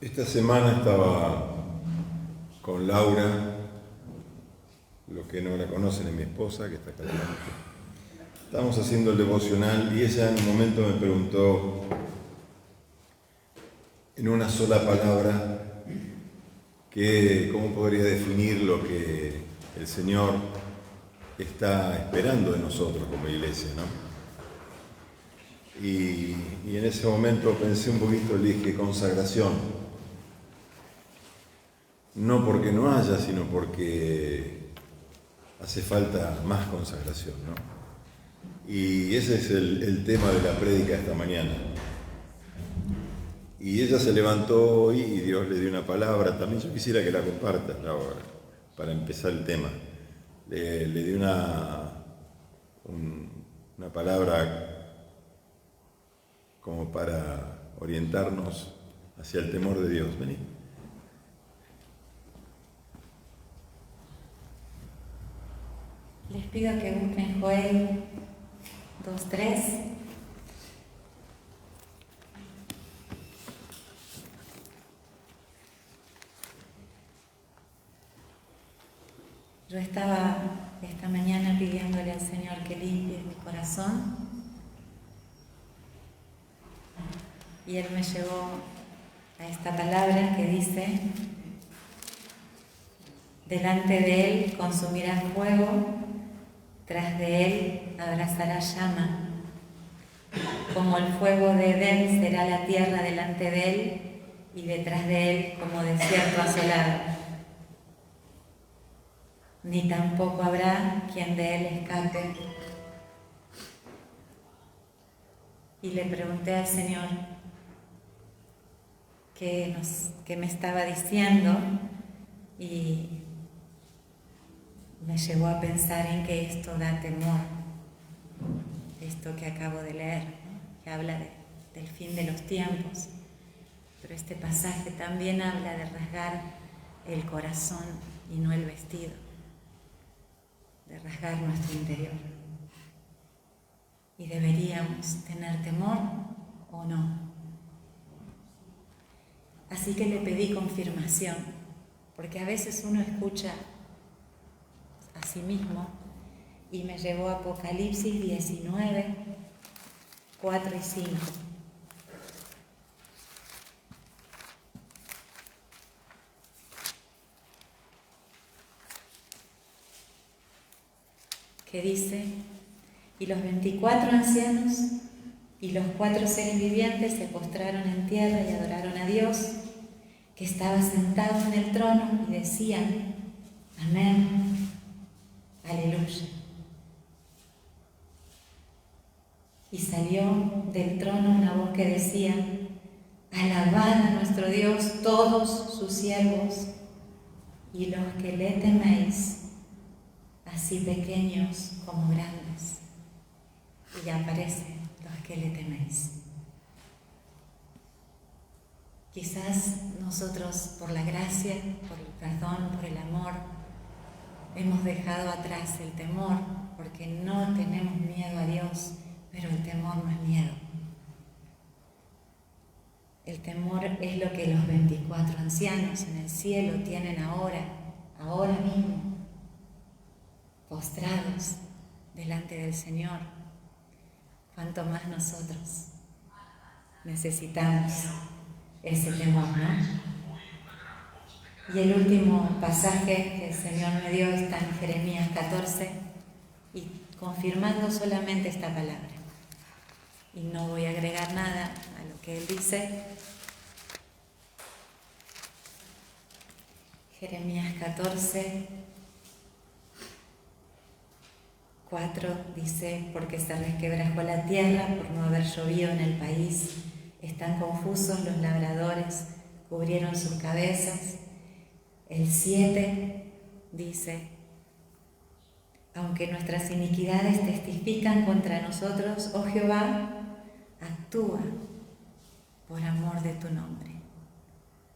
Esta semana estaba con Laura, los que no la conocen es mi esposa, que está acá adelante. Estábamos haciendo el devocional y ella en un momento me preguntó en una sola palabra cómo podría definir lo que el Señor está esperando de nosotros como iglesia, ¿no? Y en ese momento pensé un poquito, le dije consagración. No porque no haya, sino porque hace falta más consagración, ¿no? Y ese es el tema de la prédica esta mañana. Y ella se levantó hoy y Dios le dio una palabra. También yo quisiera que la compartas ahora, para empezar el tema. Le dio una palabra como para orientarnos hacia el temor de Dios. Vení. Les pido que busquen Joel 2:3. Yo estaba esta mañana pidiéndole al Señor que limpie mi corazón y Él me llevó a esta palabra que dice: delante de Él consumirá fuego, tras de Él abrazará llama. Como el fuego de Edén será la tierra delante de Él, y detrás de Él como desierto asolado. Ni tampoco habrá quien de Él escape. Y le pregunté al Señor qué me estaba diciendo, y me llevó a pensar en que esto da temor, esto que acabo de leer, ¿no? Que habla del fin de los tiempos, pero este pasaje también habla de rasgar el corazón y no el vestido, de rasgar nuestro interior. ¿Y deberíamos tener temor o no? Así que le pedí confirmación, porque a veces uno escucha a sí mismo, y me llevó a Apocalipsis 19, 4 y 5. Que dice: y los 24 ancianos y los 4 seres vivientes se postraron en tierra y adoraron a Dios, que estaba sentado en el trono, y decían: amén, aleluya. Y salió del trono una voz que decía: alabad a nuestro Dios todos sus siervos y los que le teméis, así pequeños como grandes. Y ya aparece: los que le teméis. Quizás nosotros, por la gracia, por el perdón, por el amor, hemos dejado atrás el temor, porque no tenemos miedo a Dios, pero el temor no es miedo. El temor es lo que los 24 ancianos en el cielo tienen ahora mismo, postrados delante del Señor. Cuanto más nosotros necesitamos ese temor, ¿no? Y el último pasaje que el Señor me dio está en Jeremías 14, y confirmando solamente esta palabra. Y no voy a agregar nada a lo que Él dice. Jeremías 14, 4 dice: porque se resquebrajó la tierra por no haber llovido en el país, están confusos los labradores, cubrieron sus cabezas. El 7 dice: aunque nuestras iniquidades testifican contra nosotros, oh Jehová, actúa por amor de tu nombre,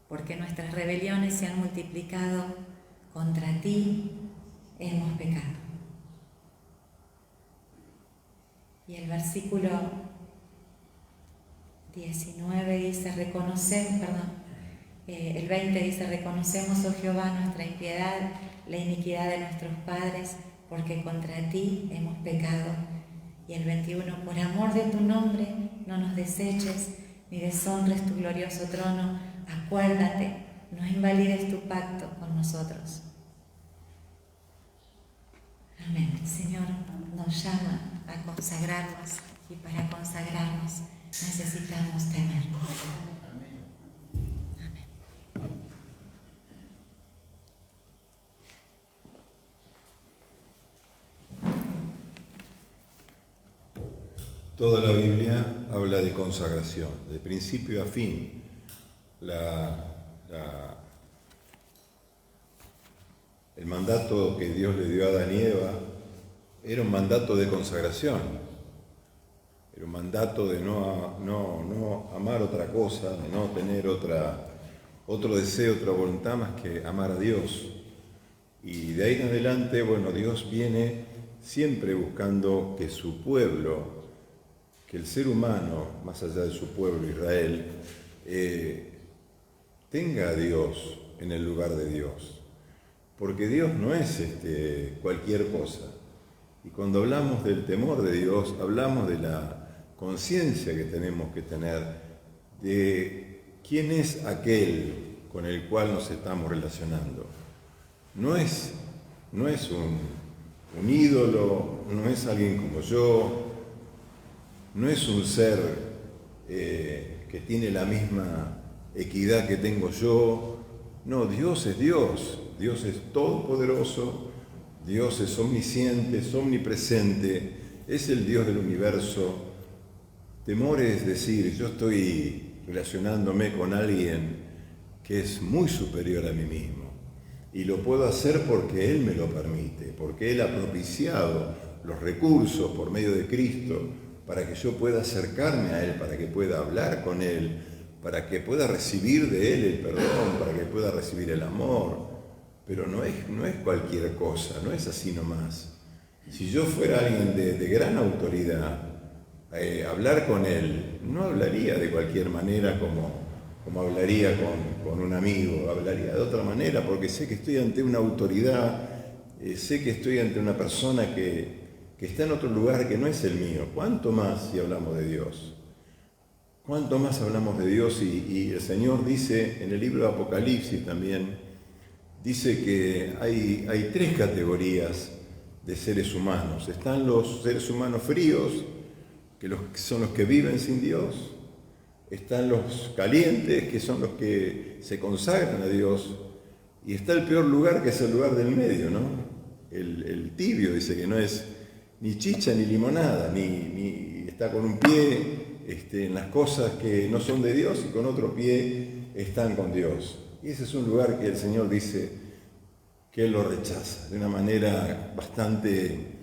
porque nuestras rebeliones se han multiplicado, contra ti hemos pecado. Y el versículo 19 dice: El 20 dice, reconocemos, oh Jehová, nuestra impiedad, la iniquidad de nuestros padres, porque contra ti hemos pecado. Y el 21, por amor de tu nombre, no nos deseches, ni deshonres tu glorioso trono. Acuérdate, no invalides tu pacto con nosotros. Amén. El Señor nos llama a consagrarnos, y para consagrarnos necesitamos temer. Toda la Biblia habla de consagración, de principio a fin. El mandato que Dios le dio a Adán y Eva era un mandato de consagración. Era un mandato de no amar otra cosa, de no tener otro deseo, otra voluntad más que amar a Dios. Y de ahí en adelante, bueno, Dios viene siempre buscando que su pueblo, que el ser humano, más allá de su pueblo Israel, tenga a Dios en el lugar de Dios. Porque Dios no es cualquier cosa. Y cuando hablamos del temor de Dios, hablamos de la conciencia que tenemos que tener de quién es aquel con el cual nos estamos relacionando. No es un ídolo, no es alguien como yo, no es un ser que tiene la misma equidad que tengo yo. No, Dios es Dios. Dios es todopoderoso, Dios es omnisciente, es omnipresente, es el Dios del universo. Temor es decir, yo estoy relacionándome con alguien que es muy superior a mí mismo. Y lo puedo hacer porque Él me lo permite, porque Él ha propiciado los recursos por medio de Cristo para que yo pueda acercarme a Él, para que pueda hablar con Él, para que pueda recibir de Él el perdón, para que pueda recibir el amor. Pero no es cualquier cosa, no es así nomás. Si yo fuera alguien de gran autoridad, hablar con Él, no hablaría de cualquier manera como hablaría con un amigo, hablaría de otra manera, porque sé que estoy ante una autoridad, sé que estoy ante una persona que está en otro lugar que no es el mío. ¿Cuánto más si hablamos de Dios? ¿Cuánto más hablamos de Dios? Y el Señor dice en el libro de Apocalipsis también, dice que hay tres categorías de seres humanos. Están los seres humanos fríos, que son los que viven sin Dios. Están los calientes, que son los que se consagran a Dios. Y está el peor lugar, que es el lugar del medio, ¿no? El tibio, dice que no es ni chicha ni limonada, ni está con un pie en las cosas que no son de Dios y con otro pie están con Dios. Y ese es un lugar que el Señor dice que Él lo rechaza de una manera bastante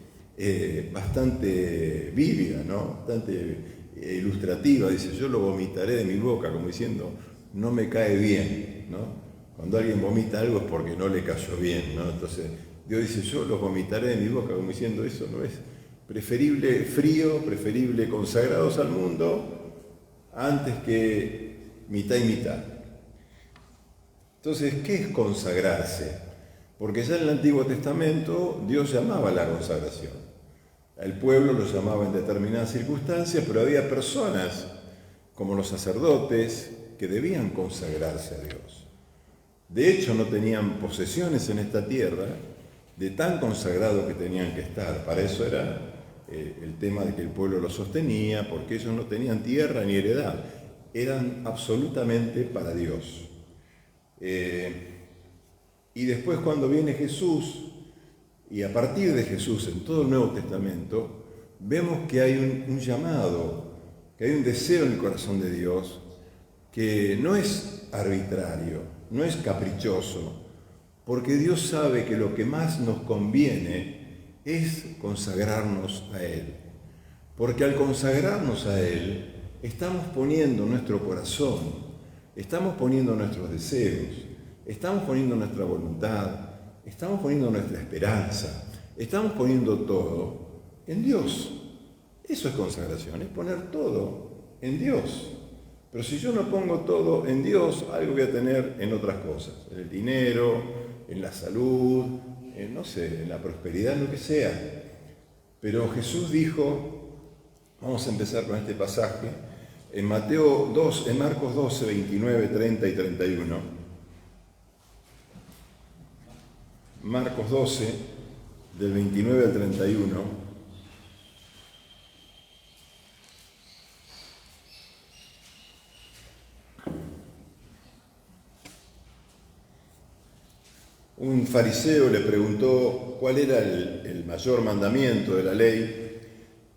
vívida, ¿no? Bastante ilustrativa. Dice, yo lo vomitaré de mi boca, como diciendo, no me cae bien, ¿no? Cuando alguien vomita algo es porque no le cayó bien, ¿no? Entonces Dios dice, yo lo vomitaré de mi boca, como diciendo, eso no es preferible frío, preferible consagrados al mundo, antes que mitad y mitad. Entonces, ¿qué es consagrarse? Porque ya en el Antiguo Testamento Dios llamaba la consagración. El pueblo lo llamaba en determinadas circunstancias, pero había personas, como los sacerdotes, que debían consagrarse a Dios. De hecho, no tenían posesiones en esta tierra, de tan consagrados que tenían que estar. Para eso era el tema de que el pueblo lo sostenía, porque ellos no tenían tierra ni heredad. Eran absolutamente para Dios. Y después cuando viene Jesús, y a partir de Jesús en todo el Nuevo Testamento, vemos que hay un llamado, que hay un deseo en el corazón de Dios, que no es arbitrario, no es caprichoso, porque Dios sabe que lo que más nos conviene es consagrarnos a Él. Porque al consagrarnos a Él, estamos poniendo nuestro corazón, estamos poniendo nuestros deseos, estamos poniendo nuestra voluntad, estamos poniendo nuestra esperanza, estamos poniendo todo en Dios. Eso es consagración, es poner todo en Dios. Pero si yo no pongo todo en Dios, algo voy a tener en otras cosas, en el dinero, en la salud, en, no sé, en la prosperidad, en lo que sea. Pero Jesús dijo, vamos a empezar con este pasaje, en Marcos 12, 29, 30 y 31. Marcos 12, del 29 al 31. Un fariseo le preguntó cuál era el mayor mandamiento de la ley,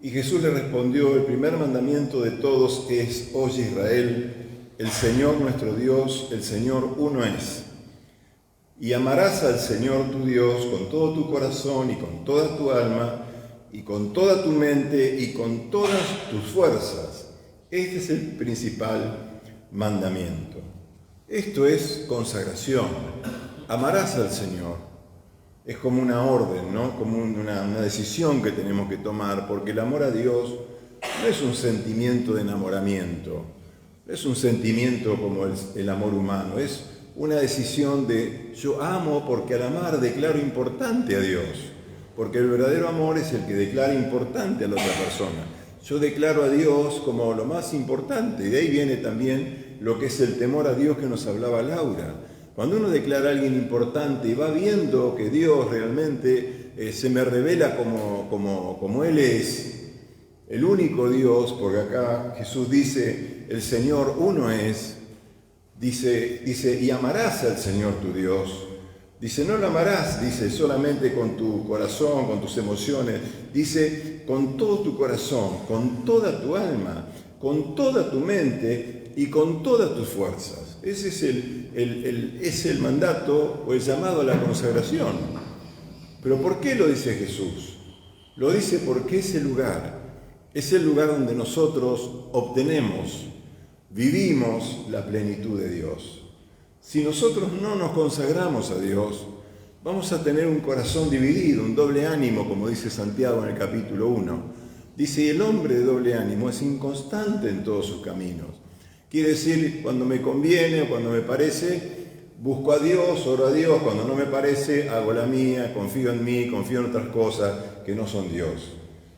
y Jesús le respondió: el primer mandamiento de todos es: oye Israel, el Señor nuestro Dios, el Señor uno es. Y amarás al Señor tu Dios con todo tu corazón y con toda tu alma y con toda tu mente y con todas tus fuerzas. Este es el principal mandamiento. Esto es consagración. Amarás al Señor. Es como una orden, ¿no? Como una decisión que tenemos que tomar, porque el amor a Dios no es un sentimiento de enamoramiento, no es un sentimiento como el amor humano, es una decisión de yo amo porque al amar declaro importante a Dios, porque el verdadero amor es el que declara importante a la otra persona. Yo declaro a Dios como lo más importante, y de ahí viene también lo que es el temor a Dios que nos hablaba Laura. Cuando uno declara a alguien importante y va viendo que Dios realmente se me revela como Él es, el único Dios, porque acá Jesús dice, el Señor uno es, dice, y amarás al Señor tu Dios. Dice, no lo amarás, dice, solamente con tu corazón, con tus emociones. Dice, con todo tu corazón, con toda tu alma, con toda tu mente y con todas tus fuerzas. Ese es el mandato o el llamado a la consagración. ¿Pero por qué lo dice Jesús? Lo dice porque es el lugar donde nosotros obtenemos, vivimos la plenitud de Dios. Si nosotros no nos consagramos a Dios, vamos a tener un corazón dividido, un doble ánimo, como dice Santiago en el capítulo 1. Dice, y el hombre de doble ánimo es inconstante en todos sus caminos. Quiere decir, cuando me conviene o cuando me parece, busco a Dios, oro a Dios. Cuando no me parece, hago la mía, confío en mí, confío en otras cosas que no son Dios.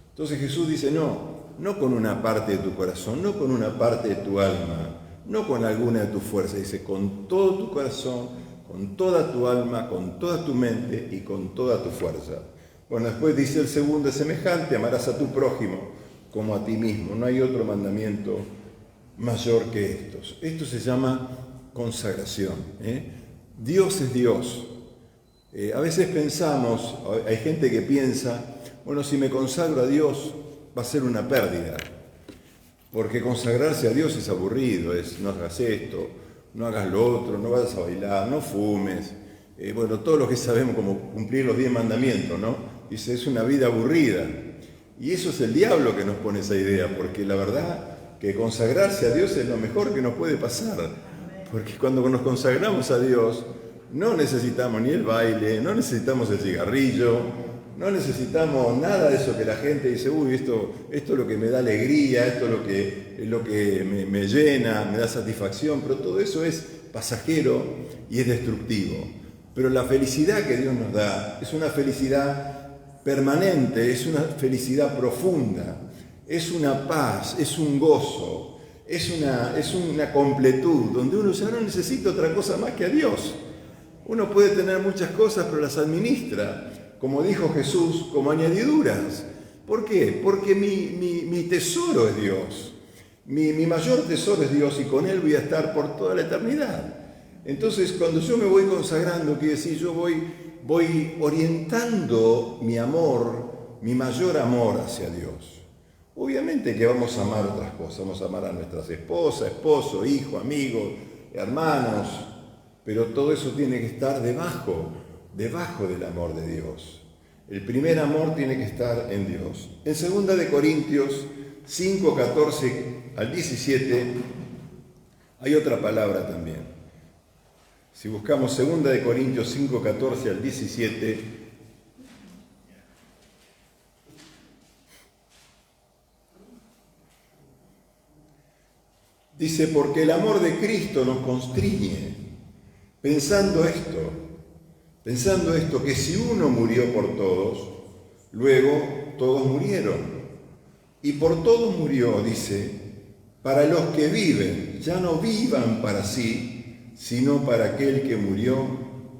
Entonces Jesús dice, no con una parte de tu corazón, no con una parte de tu alma, no con alguna de tus fuerzas. Dice, con todo tu corazón, con toda tu alma, con toda tu mente y con toda tu fuerza. Bueno, después dice el segundo es semejante, amarás a tu prójimo como a ti mismo. No hay otro mandamiento mayor que estos. Esto se llama consagración. Dios es Dios. A veces pensamos, hay gente que piensa, bueno, si me consagro a Dios va a ser una pérdida, porque consagrarse a Dios es aburrido, es no hagas esto, no hagas lo otro, no vayas a bailar, no fumes. Bueno, todos los que sabemos cómo cumplir los 10 mandamientos, ¿no? Dice, es una vida aburrida. Y eso es el diablo que nos pone esa idea, porque la verdad que consagrarse a Dios es lo mejor que nos puede pasar, porque cuando nos consagramos a Dios no necesitamos ni el baile, no necesitamos el cigarrillo, no necesitamos nada de eso que la gente dice, uy, esto es lo que me da alegría, esto es lo que me llena, me da satisfacción, pero todo eso es pasajero y es destructivo. Pero la felicidad que Dios nos da es una felicidad permanente, es una felicidad profunda. Es una paz, es un gozo, es una completud, donde uno ya no necesita otra cosa más que a Dios. Uno puede tener muchas cosas, pero las administra, como dijo Jesús, como añadiduras. ¿Por qué? Porque mi tesoro es Dios. Mi mayor tesoro es Dios y con Él voy a estar por toda la eternidad. Entonces, cuando yo me voy consagrando, quiere decir, yo voy orientando mi amor, mi mayor amor hacia Dios. Obviamente que vamos a amar otras cosas, vamos a amar a nuestras esposas, esposo, hijo, amigos, hermanos, pero todo eso tiene que estar debajo del amor de Dios. El primer amor tiene que estar en Dios. En 2 de Corintios 5, 14 al 17 hay otra palabra también. Si buscamos 2 de Corintios 5, 14 al 17, Dice, porque el amor de Cristo nos constriñe, pensando esto, que si uno murió por todos, luego todos murieron. Y por todos murió, dice, para los que viven, ya no vivan para sí, sino para aquel que murió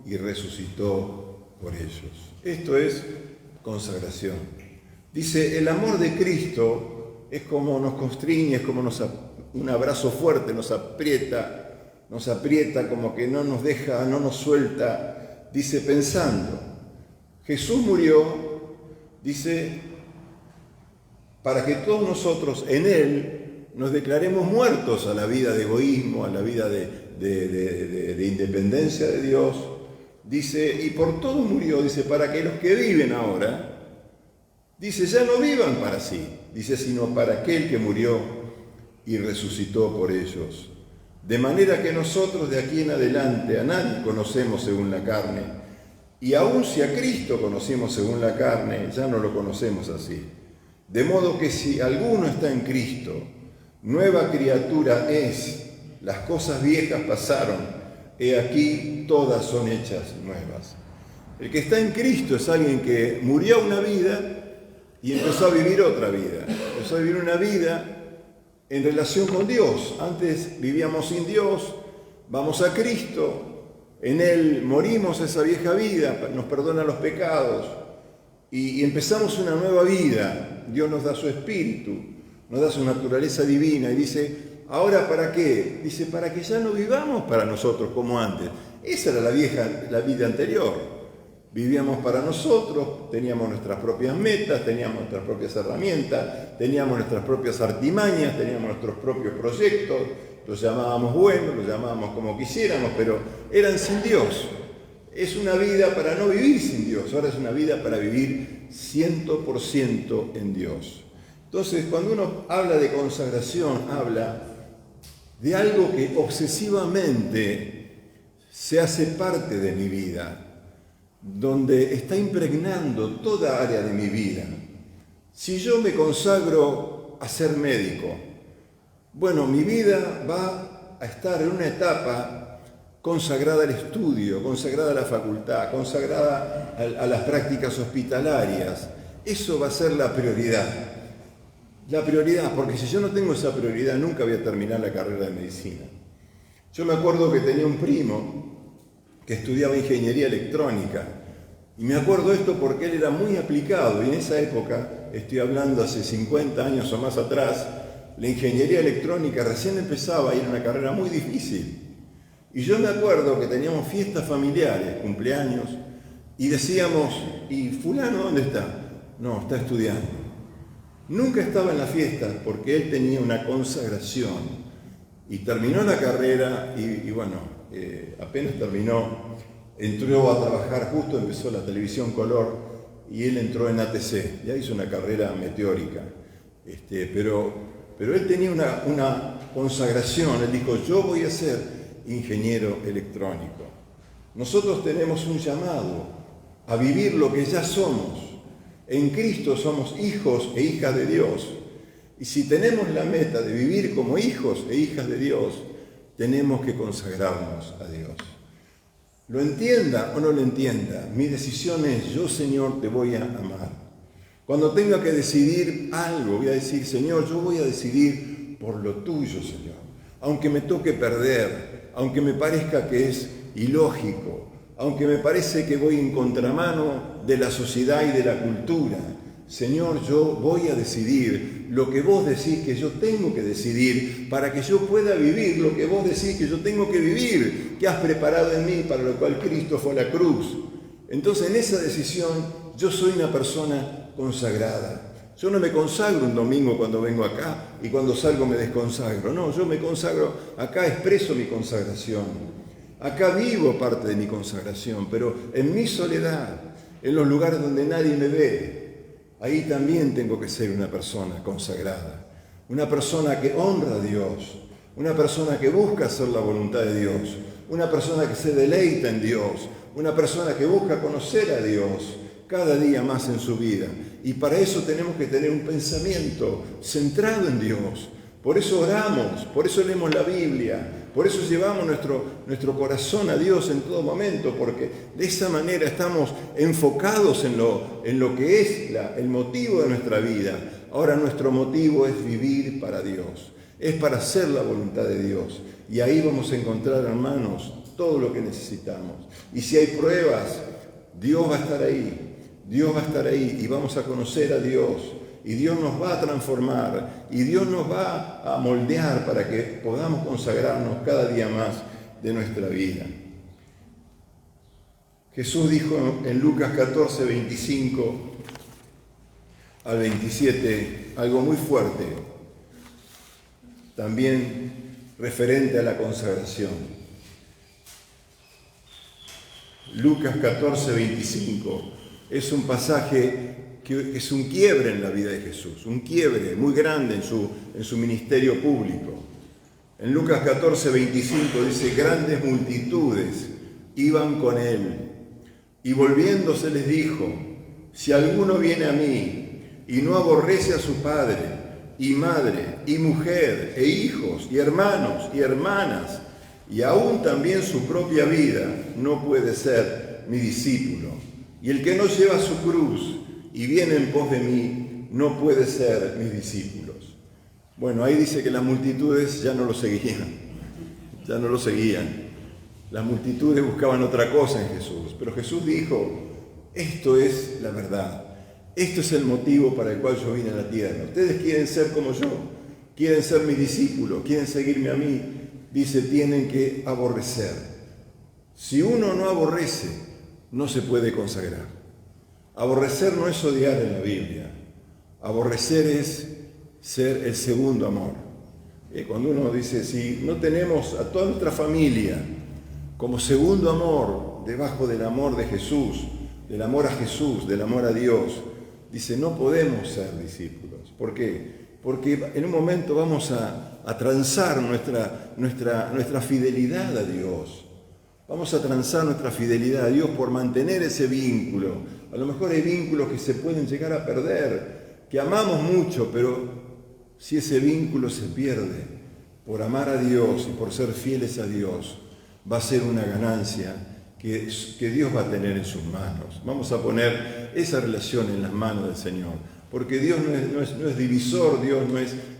y resucitó por ellos. Esto es consagración. Dice, el amor de Cristo es como nos constriñe, es como un abrazo fuerte, nos aprieta, como que no nos deja, no nos suelta. Dice, pensando, Jesús murió, dice, para que todos nosotros en Él nos declaremos muertos a la vida de egoísmo, a la vida de independencia de Dios. Dice, y por todo murió, dice, para que los que viven ahora, dice, ya no vivan para sí, dice, sino para aquel que murió y resucitó por ellos. De manera que nosotros de aquí en adelante a nadie conocemos según la carne, y aun si a Cristo conocimos según la carne, ya no lo conocemos así. De modo que si alguno está en Cristo, nueva criatura es, las cosas viejas pasaron, he aquí todas son hechas nuevas. El que está en Cristo es alguien que murió una vida y empezó a vivir otra vida. Empezó a vivir una vida en relación con Dios. Antes vivíamos sin Dios, vamos a Cristo, en Él morimos esa vieja vida, nos perdona los pecados y empezamos una nueva vida. Dios nos da su espíritu, nos da su naturaleza divina y dice, ¿ahora para qué? Dice, para que ya no vivamos para nosotros como antes. Esa era la vida anterior. Vivíamos para nosotros, teníamos nuestras propias metas, teníamos nuestras propias herramientas, teníamos nuestras propias artimañas, teníamos nuestros propios proyectos, los llamábamos buenos, los llamábamos como quisiéramos, pero eran sin Dios. Es una vida para no vivir sin Dios, ahora es una vida para vivir 100% en Dios. Entonces, cuando uno habla de consagración, habla de algo que obsesivamente se hace parte de mi vida, donde está impregnando toda área de mi vida. Si yo me consagro a ser médico, bueno, mi vida va a estar en una etapa consagrada al estudio, consagrada a la facultad, consagrada a las prácticas hospitalarias. Eso va a ser la prioridad. La prioridad, porque si yo no tengo esa prioridad, nunca voy a terminar la carrera de medicina. Yo me acuerdo que tenía un primo que estudiaba ingeniería electrónica. Y me acuerdo esto porque él era muy aplicado. Y en esa época, estoy hablando hace 50 años o más atrás, la ingeniería electrónica recién empezaba y era una carrera muy difícil. Y yo me acuerdo que teníamos fiestas familiares, cumpleaños, y decíamos, ¿y fulano dónde está? No, está estudiando. Nunca estaba en la fiesta porque él tenía una consagración. Y terminó la carrera y bueno, apenas terminó, entró a trabajar, justo empezó la televisión color y él entró en ATC, ya hizo una carrera meteórica. Pero él tenía una consagración, él dijo, yo voy a ser ingeniero electrónico. Nosotros tenemos un llamado a vivir lo que ya somos. En Cristo somos hijos e hijas de Dios. Y si tenemos la meta de vivir como hijos e hijas de Dios, tenemos que consagrarnos a Dios. Lo entienda o no lo entienda, mi decisión es, yo Señor te voy a amar. Cuando tenga que decidir algo, voy a decir, Señor, yo voy a decidir por lo tuyo, Señor. Aunque me toque perder, aunque me parezca que es ilógico, aunque me parece que voy en contramano de la sociedad y de la cultura, Señor, yo voy a decidir lo que vos decís que yo tengo que decidir para que yo pueda vivir lo que vos decís que yo tengo que vivir, que has preparado en mí, para lo cual Cristo fue a la cruz. Entonces, en esa decisión, yo soy una persona consagrada. Yo no me consagro un domingo cuando vengo acá y cuando salgo me desconsagro. No, yo me consagro, acá expreso mi consagración. Acá vivo parte de mi consagración, pero en mi soledad, en los lugares donde nadie me ve, ahí también tengo que ser una persona consagrada, una persona que honra a Dios, una persona que busca hacer la voluntad de Dios, una persona que se deleita en Dios, una persona que busca conocer a Dios cada día más en su vida. Y para eso tenemos que tener un pensamiento centrado en Dios, Por eso oramos, por eso leemos la Biblia, por eso llevamos nuestro corazón a Dios en todo momento, porque de esa manera estamos enfocados en lo que es el motivo de nuestra vida. Ahora nuestro motivo es vivir para Dios, es para hacer la voluntad de Dios. Y ahí vamos a encontrar, hermanos, todo lo que necesitamos. Y si hay pruebas, Dios va a estar ahí, Dios va a estar ahí y vamos a conocer a Dios. Y Dios nos va a transformar y Dios nos va a moldear para que podamos consagrarnos cada día más de nuestra vida. Jesús dijo en Lucas 14, 25 al 27, algo muy fuerte, también referente a la consagración. Lucas 14, 25 es un pasaje que es un quiebre en la vida de Jesús, un quiebre muy grande en su ministerio público. En Lucas 14, 25 dice, grandes multitudes iban con él, y volviéndose les dijo, si alguno viene a mí y no aborrece a su padre y madre y mujer e hijos y hermanos y hermanas, y aún también su propia vida, no puede ser mi discípulo. Y el que no lleva su cruz y viene en pos de mí, no puede ser mis discípulos. Bueno, ahí dice que las multitudes ya no lo seguían. Las multitudes buscaban otra cosa en Jesús, pero Jesús dijo, esto es la verdad, esto es el motivo para el cual yo vine a la tierra. Ustedes quieren ser como yo, quieren ser mis discípulos, quieren seguirme a mí. Dice, tienen que aborrecer. Si uno no aborrece, no se puede consagrar. Aborrecer no es odiar en la Biblia. Aborrecer es ser el segundo amor. Cuando uno dice, si no tenemos a toda nuestra familia como segundo amor, debajo del amor de Jesús, del amor a Jesús, del amor a Dios, dice, no podemos ser discípulos. ¿Por qué? Porque en un momento vamos a transar nuestra fidelidad a Dios. Vamos a transar nuestra fidelidad a Dios por mantener ese vínculo. A lo mejor hay vínculos que se pueden llegar a perder, que amamos mucho, pero si ese vínculo se pierde por amar a Dios y por ser fieles a Dios, va a ser una ganancia que Dios va a tener en sus manos. Vamos a poner esa relación en las manos del Señor, porque Dios no es divisor, Dios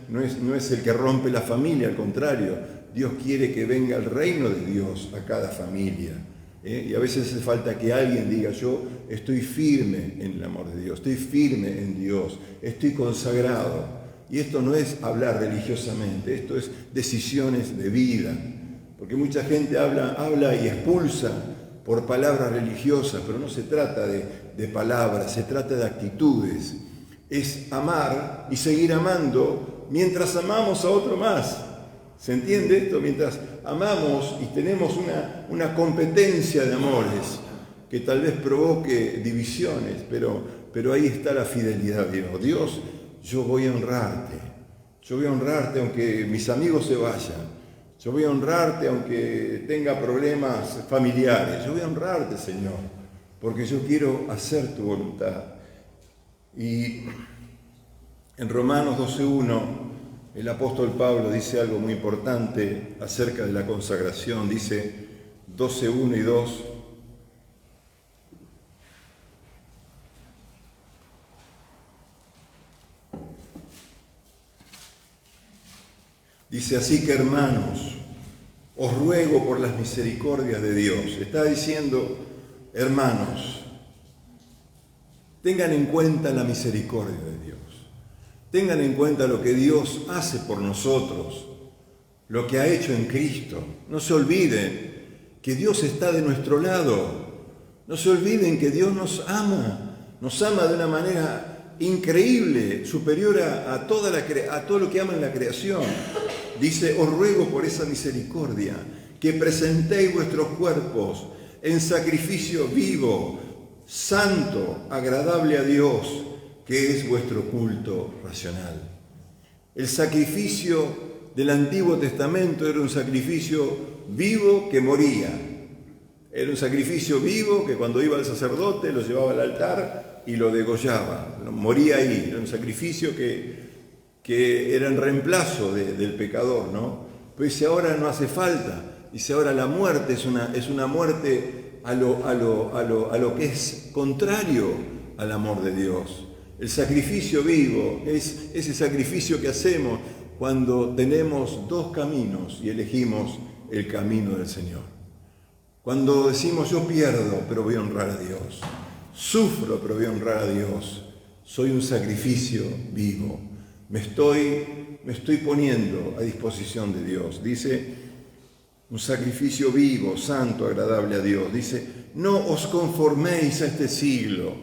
no es el que rompe la familia, al contrario, Dios quiere que venga el reino de Dios a cada familia. Y a veces hace falta que alguien diga, yo estoy firme en el amor de Dios, estoy firme en Dios, estoy consagrado. Y esto no es hablar religiosamente, esto es decisiones de vida. Porque mucha gente habla y expulsa por palabras religiosas, pero no se trata de palabras, se trata de actitudes. Es amar y seguir amando mientras amamos a otro más. ¿Se entiende esto? Mientras amamos y tenemos una competencia de amores que tal vez provoque divisiones, pero ahí está la fidelidad de Dios. Dios, yo voy a honrarte aunque mis amigos se vayan, yo voy a honrarte aunque tenga problemas familiares, yo voy a honrarte, Señor, porque yo quiero hacer tu voluntad. Y en Romanos 12:1, el apóstol Pablo dice algo muy importante acerca de la consagración. Dice 12:1 y 2. Dice, así que hermanos, os ruego por las misericordias de Dios. Está diciendo, hermanos, tengan en cuenta la misericordia de Dios. Tengan en cuenta lo que Dios hace por nosotros, lo que ha hecho en Cristo. No se olviden que Dios está de nuestro lado. No se olviden que Dios nos ama de una manera increíble, superior a todo lo que ama en la creación. Dice, os ruego por esa misericordia que presentéis vuestros cuerpos en sacrificio vivo, santo, agradable a Dios, que es vuestro culto racional. El sacrificio del Antiguo Testamento era un sacrificio vivo que moría. Era un sacrificio vivo que cuando iba el sacerdote lo llevaba al altar y lo degollaba. Moría ahí. Era un sacrificio que que era en reemplazo del pecador, ¿no? Pero dice, ahora no hace falta. Dice, ahora la muerte es una muerte a lo que es contrario al amor de Dios. El sacrificio vivo es ese sacrificio que hacemos cuando tenemos dos caminos y elegimos el camino del Señor. Cuando decimos, yo pierdo, pero voy a honrar a Dios. Sufro, pero voy a honrar a Dios. Soy un sacrificio vivo. Me estoy poniendo a disposición de Dios. Dice, un sacrificio vivo, santo, agradable a Dios. Dice, no os conforméis a este siglo.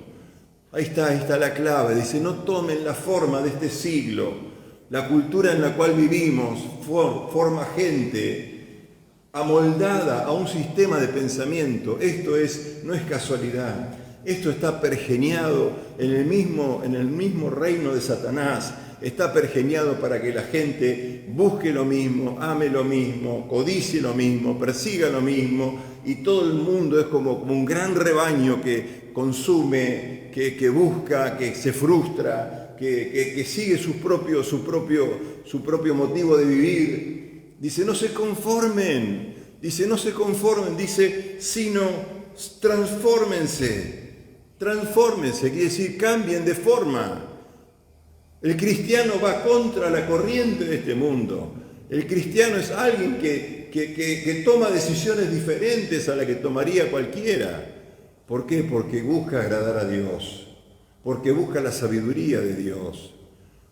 Ahí está la clave. Dice, no tomen la forma de este siglo. La cultura en la cual vivimos forma gente amoldada a un sistema de pensamiento. Esto no es casualidad. Esto está pergeñado en el mismo reino de Satanás. Está pergeñado para que la gente busque lo mismo, ame lo mismo, codicie lo mismo, persiga lo mismo, y todo el mundo es como un gran rebaño que consume, que busca, que se frustra, que sigue su propio motivo de vivir. Dice, no se conformen, dice, sino transfórmense, quiere decir cambien de forma. El cristiano va contra la corriente de este mundo. El cristiano es alguien que toma decisiones diferentes a las que tomaría cualquiera. ¿Por qué? Porque busca agradar a Dios, porque busca la sabiduría de Dios,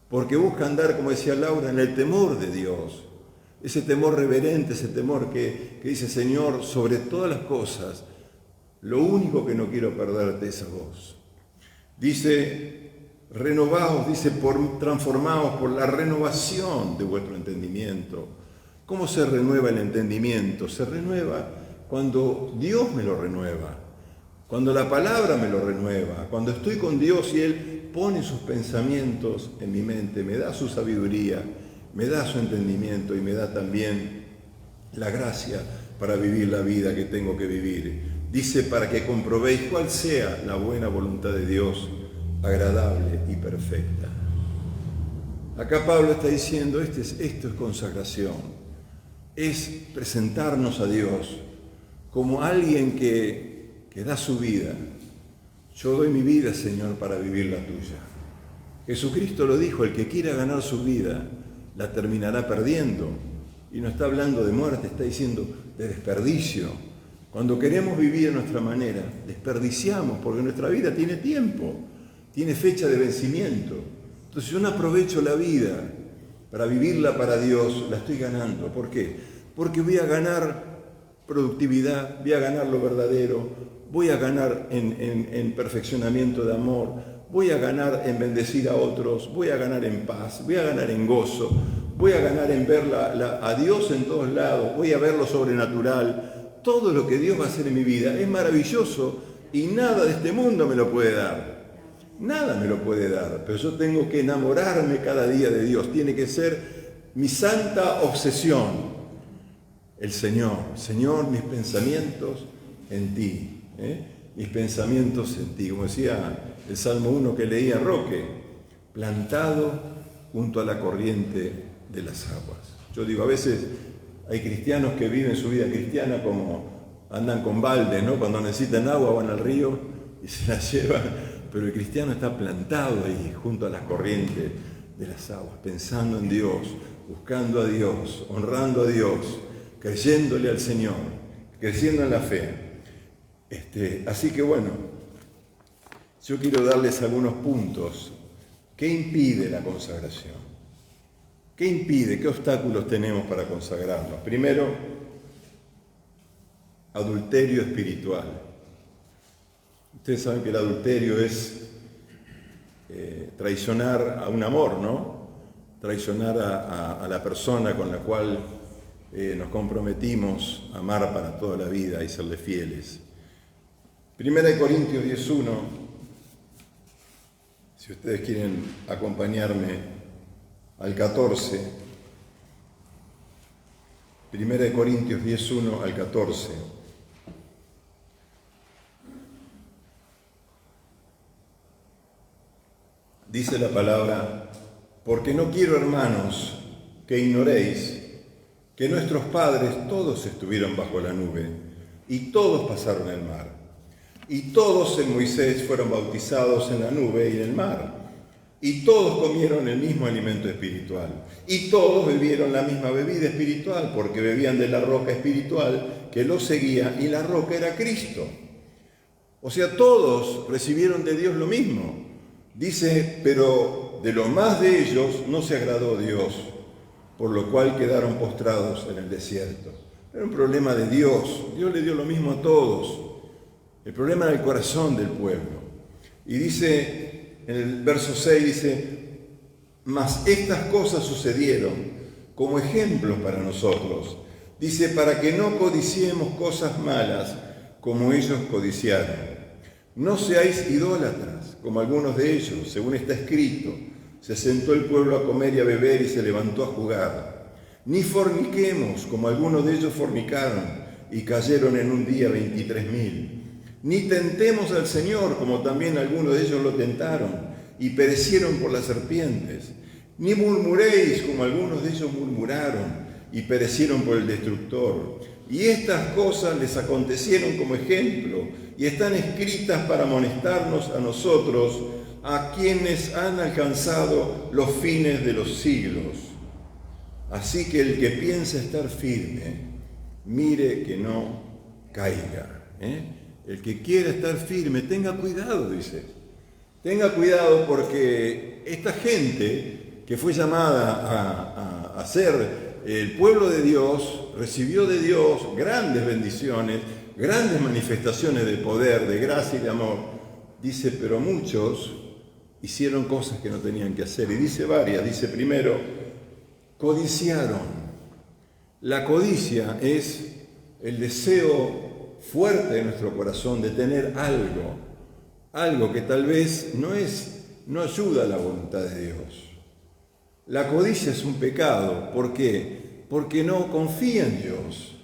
porque busca andar, como decía Laura, en el temor de Dios. Ese temor reverente, ese temor que dice, Señor, sobre todas las cosas, lo único que no quiero perderte es a vos. Dice, renovaos, dice, transformaos por la renovación de vuestro entendimiento. ¿Cómo se renueva el entendimiento? Se renueva cuando Dios me lo renueva, cuando la palabra me lo renueva, cuando estoy con Dios y Él pone sus pensamientos en mi mente, me da su sabiduría, me da su entendimiento y me da también la gracia para vivir la vida que tengo que vivir. Dice, para que comprobéis cuál sea la buena voluntad de Dios, agradable y perfecta. Acá Pablo está diciendo, esto es consagración, es presentarnos a Dios como alguien que da su vida. Yo doy mi vida, Señor, para vivir la tuya. Jesucristo lo dijo, el que quiera ganar su vida, la terminará perdiendo. Y no está hablando de muerte, está diciendo de desperdicio. Cuando queremos vivir a nuestra manera, desperdiciamos, porque nuestra vida tiene tiempo, tiene fecha de vencimiento. Entonces yo no aprovecho la vida para vivirla para Dios, la estoy ganando. ¿Por qué? Porque voy a ganar productividad, voy a ganar lo verdadero, voy a ganar en perfeccionamiento de amor, voy a ganar en bendecir a otros, voy a ganar en paz, voy a ganar en gozo, voy a ganar en ver a Dios en todos lados, voy a ver lo sobrenatural. Todo lo que Dios va a hacer en mi vida es maravilloso y nada de este mundo me lo puede dar. Nada me lo puede dar, pero yo tengo que enamorarme cada día de Dios. Tiene que ser mi santa obsesión. El Señor, mis pensamientos en ti. Mis pensamientos en ti. Como decía el Salmo 1 que leía Roque, plantado junto a la corriente de las aguas. Yo digo, a veces hay cristianos que viven su vida cristiana como andan con baldes, ¿no? Cuando necesitan agua van al río y se la llevan, pero el cristiano está plantado ahí junto a las corrientes de las aguas, pensando en Dios, buscando a Dios, honrando a Dios, creyéndole al Señor, creciendo en la fe. Así que bueno, yo quiero darles algunos puntos. ¿Qué impide la consagración? ¿Qué impide? ¿Qué obstáculos tenemos para consagrarnos? Primero, adulterio espiritual. Ustedes saben que el adulterio es traicionar a un amor, ¿no? Traicionar a la persona con la cual nos comprometimos a amar para toda la vida y serle fieles. Primera de Corintios 10:1, si ustedes quieren acompañarme al 14, Primera de Corintios 10:1 al 14. Dice la palabra, Porque no quiero, hermanos, que ignoréis que nuestros padres todos estuvieron bajo la nube y todos pasaron el mar. Y todos en Moisés fueron bautizados en la nube y en el mar. Y todos comieron el mismo alimento espiritual. Y todos bebieron la misma bebida espiritual, porque bebían de la roca espiritual que los seguía, y la roca era Cristo. O sea, todos recibieron de Dios lo mismo. Dice, pero de lo más de ellos no se agradó Dios, por lo cual quedaron postrados en el desierto. Era un problema de Dios. Dios le dio lo mismo a todos. El problema era el corazón del pueblo. Y dice, en el verso 6 dice, mas estas cosas sucedieron como ejemplos para nosotros. Dice, para que no codiciemos cosas malas como ellos codiciaron. No seáis idólatras, como algunos de ellos, según está escrito. Se sentó el pueblo a comer y a beber y se levantó a jugar. Ni forniquemos, como algunos de ellos fornicaron y cayeron en un día 23.000. Ni tentemos al Señor, como también algunos de ellos lo tentaron y perecieron por las serpientes. Ni murmuréis, como algunos de ellos murmuraron y perecieron por el destructor. Y estas cosas les acontecieron como ejemplo y están escritas para amonestarnos a nosotros, a quienes han alcanzado los fines de los siglos. Así que el que piensa estar firme, mire que no caiga. El que quiera estar firme, tenga cuidado, dice. Tenga cuidado porque esta gente que fue llamada a ser el pueblo de Dios, recibió de Dios grandes bendiciones, grandes manifestaciones de poder, de gracia y de amor. Dice, pero muchos hicieron cosas que no tenían que hacer. Y dice varias. Dice primero, codiciaron. La codicia es el deseo fuerte de nuestro corazón de tener algo que tal vez no ayuda a la voluntad de Dios. La codicia es un pecado. ¿Por qué? Porque no confía en Dios.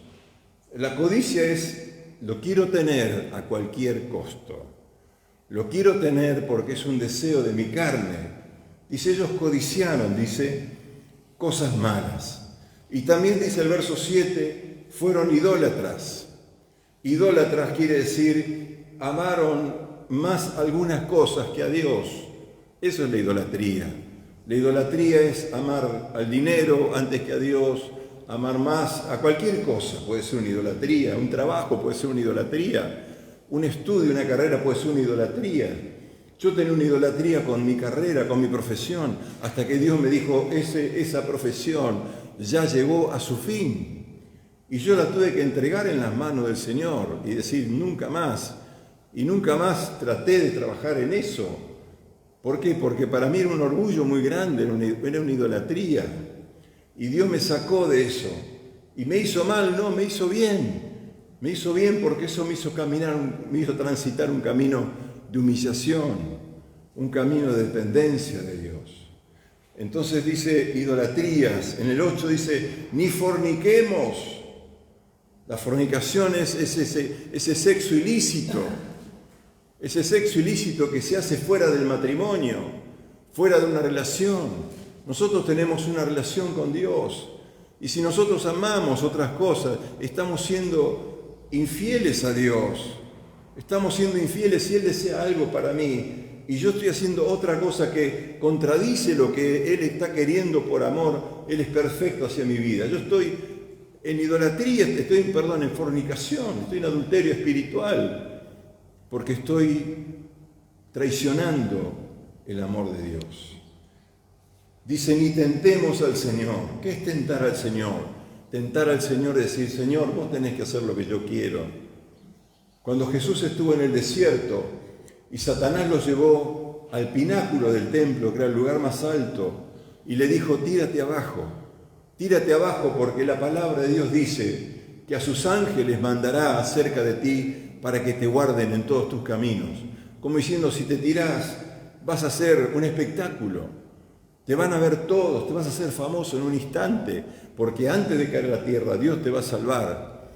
La codicia es, lo quiero tener a cualquier costo. Lo quiero tener porque es un deseo de mi carne. Dice, ellos codiciaron, dice, cosas malas. Y también dice el verso 7, fueron idólatras. Idólatras quiere decir, amaron más algunas cosas que a Dios. Eso es la idolatría. La idolatría es amar al dinero antes que a Dios, amar más a cualquier cosa. Puede ser una idolatría, un trabajo puede ser una idolatría, un estudio, una carrera puede ser una idolatría. Yo tenía una idolatría con mi carrera, con mi profesión, hasta que Dios me dijo, esa profesión ya llegó a su fin. Y yo la tuve que entregar en las manos del Señor y decir, nunca más. Y nunca más traté de trabajar en eso. ¿Por qué? Porque para mí era un orgullo muy grande, era una idolatría. Y Dios me sacó de eso. Y me hizo mal, no, me hizo bien. Me hizo bien porque eso me hizo transitar un camino de humillación, un camino de dependencia de Dios. Entonces dice idolatrías. En el 8 dice, ni forniquemos. La fornicación es ese sexo ilícito. Ese sexo ilícito que se hace fuera del matrimonio, fuera de una relación. Nosotros tenemos una relación con Dios. Y si nosotros amamos otras cosas, estamos siendo infieles a Dios. Estamos siendo infieles si Él desea algo para mí y yo estoy haciendo otra cosa que contradice lo que Él está queriendo por amor. Él es perfecto hacia mi vida. Yo estoy en idolatría, en fornicación, estoy en adulterio espiritual. Porque estoy traicionando el amor de Dios. Dice, ni tentemos al Señor. ¿Qué es tentar al Señor? Tentar al Señor es decir, Señor, vos tenés que hacer lo que yo quiero. Cuando Jesús estuvo en el desierto y Satanás lo llevó al pináculo del templo, que era el lugar más alto, y le dijo, tírate abajo porque la palabra de Dios dice que a sus ángeles mandará acerca de ti para que te guarden en todos tus caminos. Como diciendo, si te tirás, vas a hacer un espectáculo. Te van a ver todos, te vas a hacer famoso en un instante, porque antes de caer a la tierra, Dios te va a salvar.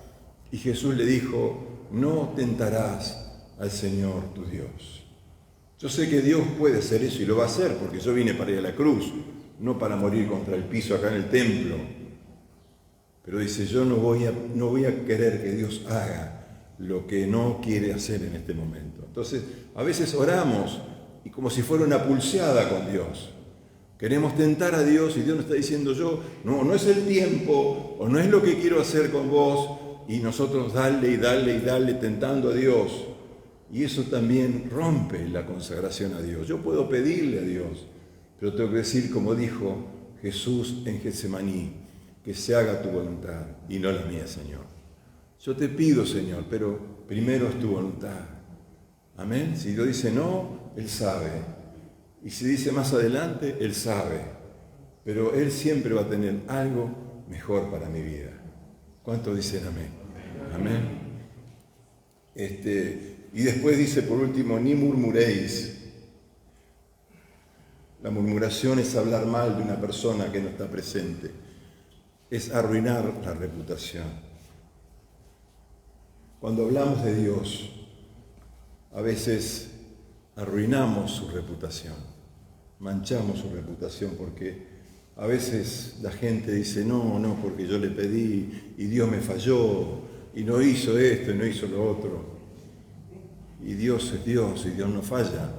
Y Jesús le dijo, no tentarás al Señor tu Dios. Yo sé que Dios puede hacer eso y lo va a hacer, porque yo vine para ir a la cruz. no para morir contra el piso acá en el templo. Pero dice, yo no voy a querer que Dios haga lo que no quiere hacer en este momento. Entonces, a veces oramos y como si fuera una pulseada con Dios. Queremos tentar a Dios y Dios nos está diciendo, no es el tiempo, o no es lo que quiero hacer con vos, y nosotros darle tentando a Dios. Y eso también rompe la consagración a Dios. Yo puedo pedirle a Dios, pero tengo que decir, como dijo Jesús en Getsemaní, que se haga tu voluntad y no la mía, Señor. Yo te pido, Señor, pero primero es tu voluntad. Amén. Si Dios dice no, Él sabe. Y si dice más adelante, Él sabe. Pero Él siempre va a tener algo mejor para mi vida. ¿Cuántos dicen amén? Amén. Y después dice por último, ni murmuréis. La murmuración es hablar mal de una persona que no está presente. Es arruinar la reputación. Cuando hablamos de Dios, a veces arruinamos su reputación, manchamos su reputación, porque a veces la gente dice, no, porque yo le pedí y Dios me falló, y no hizo esto y no hizo lo otro. Y Dios es Dios, y Dios no falla.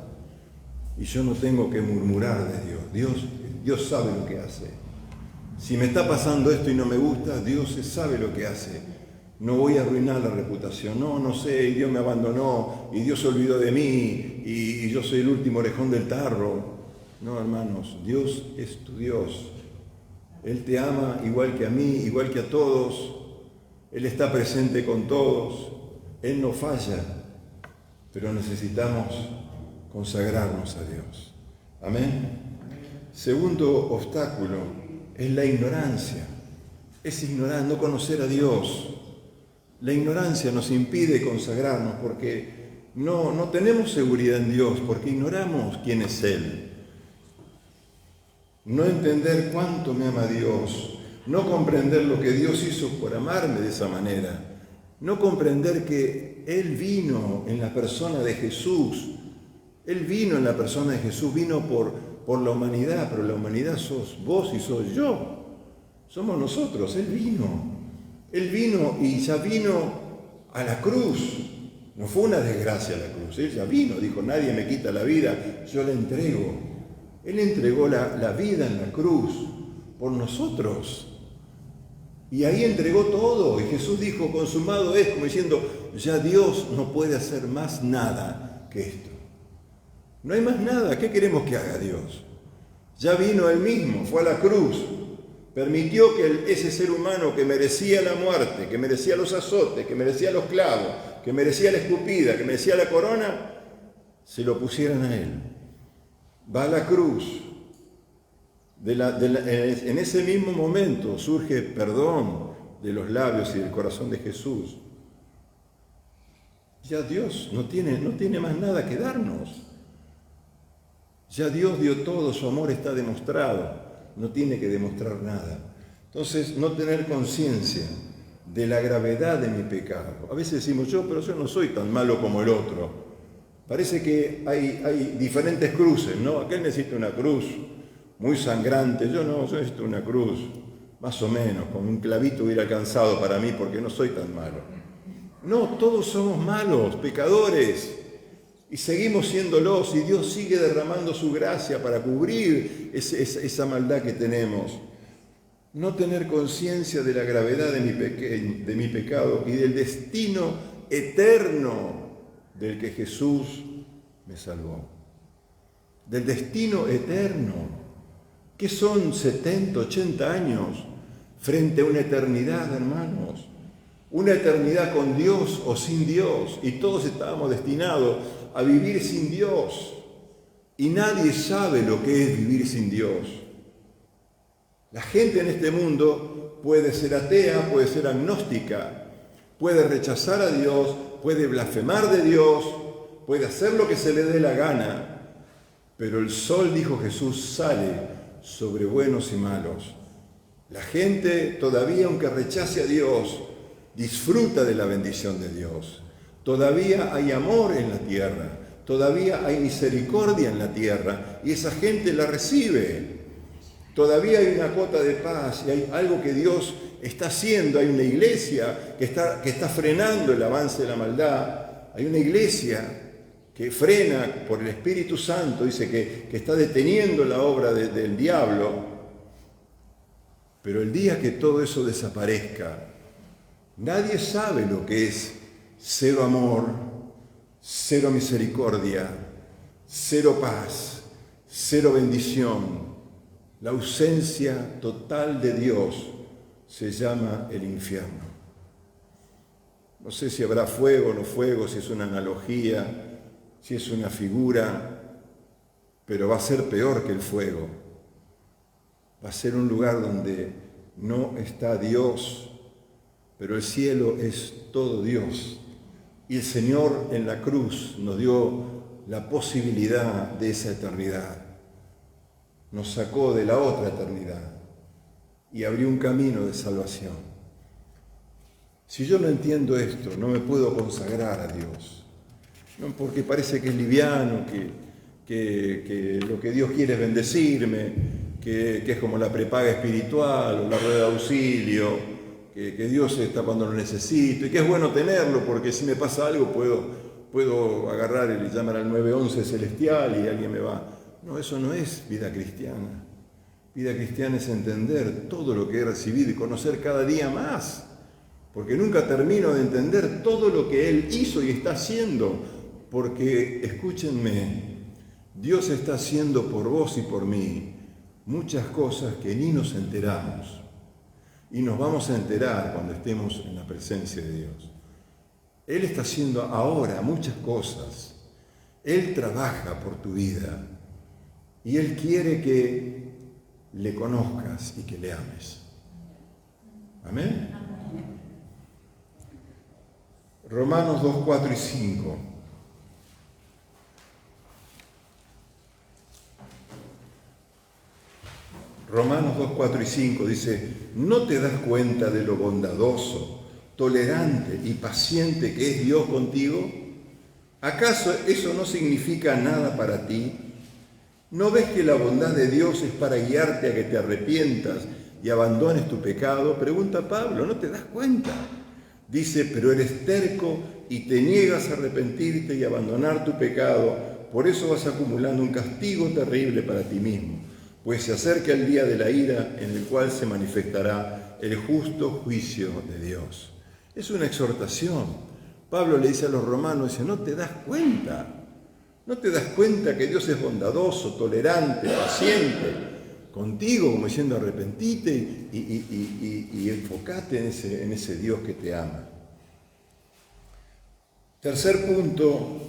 Y yo no tengo que murmurar de Dios. Dios sabe lo que hace. Si me está pasando esto y no me gusta, Dios sabe lo que hace. No voy a arruinar la reputación. No sé, y Dios me abandonó, y Dios se olvidó de mí, y yo soy el último orejón del tarro. No, hermanos, Dios es tu Dios. Él te ama igual que a mí, igual que a todos. Él está presente con todos. Él no falla, pero necesitamos consagrarnos a Dios. Amén. Segundo obstáculo es la ignorancia. Es ignorar, no conocer a Dios. La ignorancia nos impide consagrarnos porque no tenemos seguridad en Dios, porque ignoramos quién es Él. No entender cuánto me ama Dios, no comprender lo que Dios hizo por amarme de esa manera, no comprender que Él vino en la persona de Jesús. Él vino en la persona de Jesús, vino por la humanidad, pero la humanidad sos vos y soy yo. Somos nosotros, Él vino y ya vino a la cruz. No fue una desgracia la cruz, Él ya vino, dijo, nadie me quita la vida, yo la entrego. Él entregó la vida en la cruz por nosotros. Y ahí entregó todo. Y Jesús dijo, consumado es, como diciendo, ya Dios no puede hacer más nada que esto. No hay más nada. ¿Qué queremos que haga Dios? Ya vino Él mismo, fue a la cruz. Permitió que ese ser humano que merecía la muerte, que merecía los azotes, que merecía los clavos, que merecía la escupida, que merecía la corona, se lo pusieran a Él. Va a la cruz. En ese mismo momento surge perdón de los labios y del corazón de Jesús. Ya Dios no tiene más nada que darnos. Ya Dios dio todo, su amor está demostrado. No tiene que demostrar nada. Entonces, no tener conciencia de la gravedad de mi pecado. A veces decimos, pero yo no soy tan malo como el otro. Parece que hay diferentes cruces, ¿no? Aquel necesita una cruz muy sangrante, yo necesito una cruz, más o menos, con un clavito hubiera alcanzado para mí porque no soy tan malo. No, todos somos malos, pecadores, y seguimos siéndolos, y Dios sigue derramando su gracia para cubrir esa maldad que tenemos. No tener conciencia de la gravedad de mi pecado y del destino eterno del que Jesús me salvó. Del destino eterno. ¿Qué son 70, 80 años frente a una eternidad, hermanos? Una eternidad con Dios o sin Dios. Y todos estábamos destinados a vivir sin Dios. Y nadie sabe lo que es vivir sin Dios. La gente en este mundo puede ser atea, puede ser agnóstica, puede rechazar a Dios, puede blasfemar de Dios, puede hacer lo que se le dé la gana. Pero el sol, dijo Jesús, sale sobre buenos y malos. La gente todavía, aunque rechace a Dios, disfruta de la bendición de Dios. Todavía hay amor en la tierra, todavía hay misericordia en la tierra y esa gente la recibe. Todavía hay una cuota de paz y hay algo que Dios está haciendo. Hay una iglesia que está frenando el avance de la maldad. Hay una iglesia que frena por el Espíritu Santo, dice que está deteniendo la obra del diablo. Pero el día que todo eso desaparezca, nadie sabe lo que es cero amor, cero misericordia, cero paz, cero bendición. La ausencia total de Dios se llama el infierno. No sé si habrá fuego o no fuego, si es una analogía, si es una figura, pero va a ser peor que el fuego. Va a ser un lugar donde no está Dios, pero el cielo es todo Dios. Y el Señor en la cruz nos dio la posibilidad de esa eternidad. Nos sacó de la otra eternidad y abrió un camino de salvación. Si yo no entiendo esto, no me puedo consagrar a Dios. No, porque parece que es liviano, que lo que Dios quiere es bendecirme, que es como la prepaga espiritual o la rueda de auxilio, que Dios está cuando lo necesito y que es bueno tenerlo porque si me pasa algo puedo agarrar y llamar al 911 celestial y alguien me va. No, eso no es vida cristiana. Vida cristiana es entender todo lo que he recibido y conocer cada día más, porque nunca termino de entender todo lo que Él hizo y está haciendo, porque, escúchenme, Dios está haciendo por vos y por mí muchas cosas que ni nos enteramos, y nos vamos a enterar cuando estemos en la presencia de Dios. Él está haciendo ahora muchas cosas. Él trabaja por tu vida. Y Él quiere que le conozcas y que le ames. ¿Amén? Romanos 2, 4 y 5. Romanos 2, 4 y 5 dice, ¿no te das cuenta de lo bondadoso, tolerante y paciente que es Dios contigo? ¿Acaso eso no significa nada para ti? ¿No ves que la bondad de Dios es para guiarte a que te arrepientas y abandones tu pecado? Pregunta Pablo, ¿no te das cuenta? Dice, pero eres terco y te niegas a arrepentirte y abandonar tu pecado. Por eso vas acumulando un castigo terrible para ti mismo, pues se acerca el día de la ira en el cual se manifestará el justo juicio de Dios. Es una exhortación. Pablo le dice a los romanos, dice, ¿no te das cuenta? ¿No te das cuenta que Dios es bondadoso, tolerante, paciente contigo, como diciendo arrepentite y enfocate en ese Dios que te ama? Tercer punto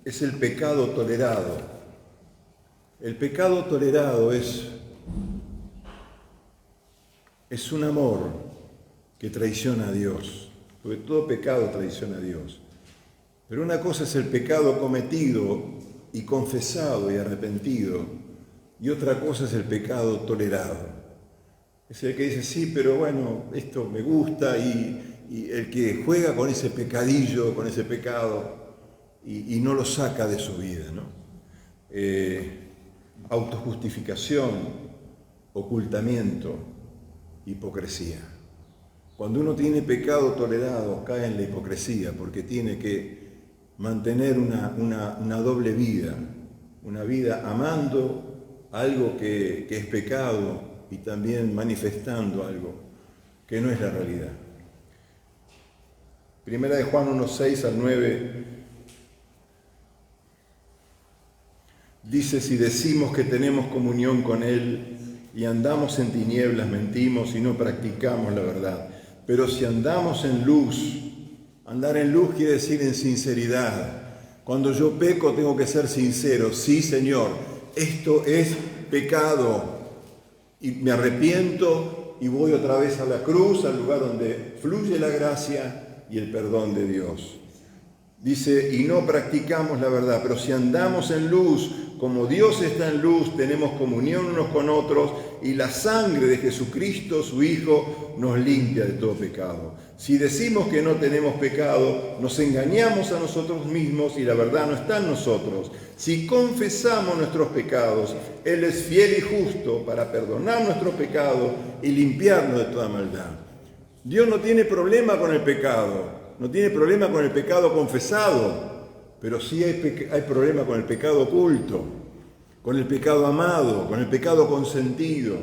es el pecado tolerado. El pecado tolerado es un amor que traiciona a Dios, porque todo pecado traiciona a Dios. Pero una cosa es el pecado cometido y confesado y arrepentido, y otra cosa es el pecado tolerado. Es el que dice, sí, pero bueno, esto me gusta, y el que juega con ese pecadillo, con ese pecado, y no lo saca de su vida, ¿no? Autojustificación, ocultamiento, hipocresía. Cuando uno tiene pecado tolerado, cae en la hipocresía, porque tiene que mantener una doble vida, una vida amando algo que es pecado y también manifestando algo que no es la realidad. Primera de Juan 1, 6 al 9 dice, si decimos que tenemos comunión con Él y andamos en tinieblas, mentimos y no practicamos la verdad. Pero si andamos en luz, andar en luz quiere decir en sinceridad. Cuando yo peco tengo que ser sincero. Sí, Señor, esto es pecado. Y me arrepiento y voy otra vez a la cruz, al lugar donde fluye la gracia y el perdón de Dios. Dice, y no practicamos la verdad, pero si andamos en luz, Como Dios está en luz, tenemos comunión unos con otros y la sangre de Jesucristo, su Hijo, nos limpia de todo pecado. Si decimos que no tenemos pecado, nos engañamos a nosotros mismos y la verdad no está en nosotros. Si confesamos nuestros pecados, Él es fiel y justo para perdonar nuestros pecados y limpiarnos de toda maldad. Dios no tiene problema con el pecado, no tiene problema con el pecado confesado, pero sí hay problema con el pecado oculto, con el pecado amado, con el pecado consentido,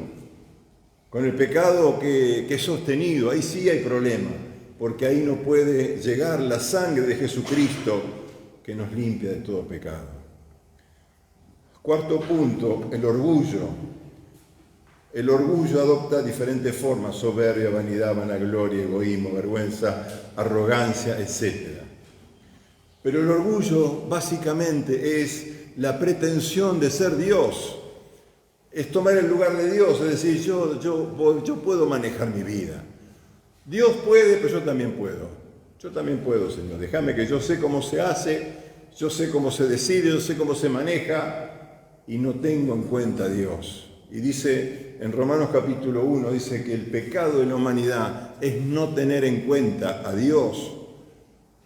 con el pecado que es sostenido. Ahí sí hay problema, porque ahí no puede llegar la sangre de Jesucristo que nos limpia de todo pecado. Cuarto punto, el orgullo. El orgullo adopta diferentes formas: soberbia, vanidad, vanagloria, egoísmo, vergüenza, arrogancia, etc. Pero el orgullo básicamente es la pretensión de ser Dios, es tomar el lugar de Dios, es decir, yo puedo manejar mi vida. Dios puede, pero yo también puedo. Yo también puedo, Señor. Déjame que yo sé cómo se hace, yo sé cómo se decide, yo sé cómo se maneja y no tengo en cuenta a Dios. Y dice en Romanos capítulo 1, dice que el pecado de la humanidad es no tener en cuenta a Dios.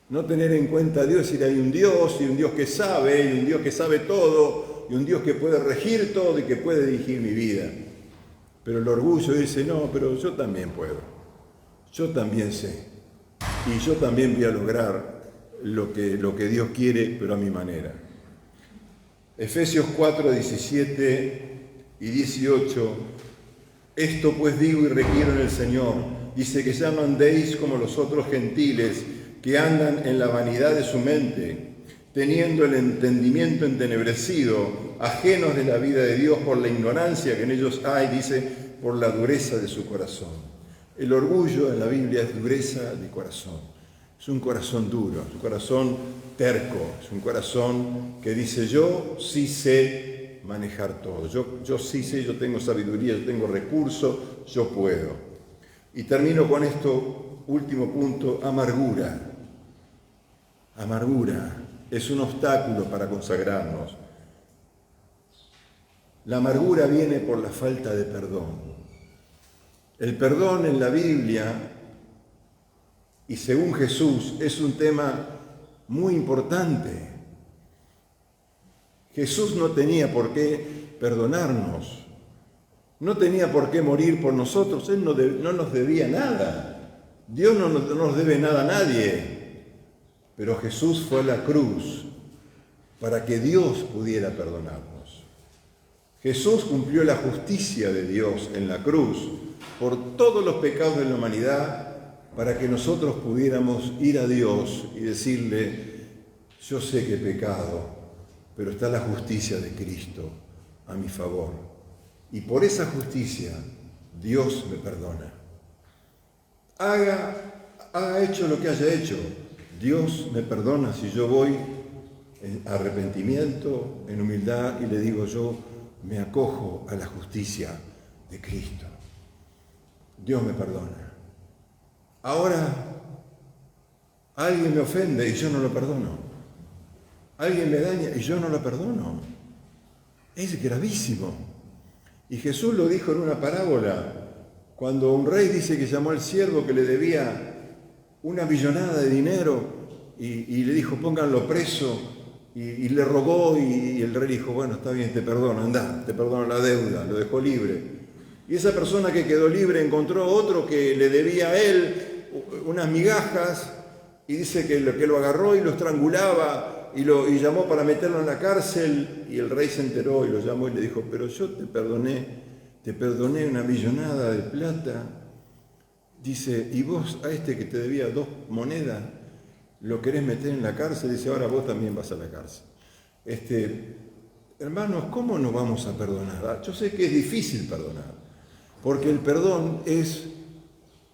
No tener en cuenta a Dios, es decir, hay un Dios y un Dios que sabe, y un Dios que sabe todo, y un Dios que puede regir todo y que puede dirigir mi vida. Pero el orgullo dice, no, pero yo también puedo, yo también sé, y yo también voy a lograr lo que Dios quiere, pero a mi manera. Efesios 4, 17 y 18, esto pues digo y requiero en el Señor, dice que ya no andéis como los otros gentiles, que andan en la vanidad de su mente, teniendo el entendimiento entenebrecido, ajenos de la vida de Dios por la ignorancia que en ellos hay, dice, por la dureza de su corazón. El orgullo en la Biblia es dureza de corazón. Es un corazón duro, es un corazón terco, es un corazón que dice, yo sí sé manejar todo, yo sí sé, yo tengo sabiduría, yo tengo recursos, yo puedo. Y termino con esto, último punto, amargura. Amargura es un obstáculo para consagrarnos. La amargura viene por la falta de perdón. El perdón en la Biblia y según Jesús es un tema muy importante. Jesús no tenía por qué perdonarnos, no tenía por qué morir por nosotros, Él no nos debía nada. Dios no nos debe nada a nadie. Pero Jesús fue a la cruz para que Dios pudiera perdonarnos. Jesús cumplió la justicia de Dios en la cruz por todos los pecados de la humanidad para que nosotros pudiéramos ir a Dios y decirle, yo sé que he pecado, pero está la justicia de Cristo a mi favor. Y por esa justicia Dios me perdona. Haga hecho lo que haya hecho, Dios me perdona si yo voy en arrepentimiento, en humildad y le digo yo me acojo a la justicia de Cristo. Dios me perdona. Ahora alguien me ofende y yo no lo perdono. Alguien me daña y yo no lo perdono. Es gravísimo. Y Jesús lo dijo en una parábola, cuando un rey dice que llamó al siervo que le debía una millonada de dinero y le dijo, pónganlo preso, y le rogó y el rey dijo, bueno, está bien, te perdono, andá, te perdono la deuda, lo dejó libre. Y esa persona que quedó libre encontró otro que le debía a él unas migajas y dice que lo agarró y lo estrangulaba y llamó para meterlo en la cárcel y el rey se enteró y lo llamó y le dijo, pero yo te perdoné una millonada de plata. Dice, y vos a este que te debía 2 monedas, lo querés meter en la cárcel, dice, ahora vos también vas a la cárcel. Hermanos, ¿cómo nos vamos a perdonar? Yo sé que es difícil perdonar, porque el perdón es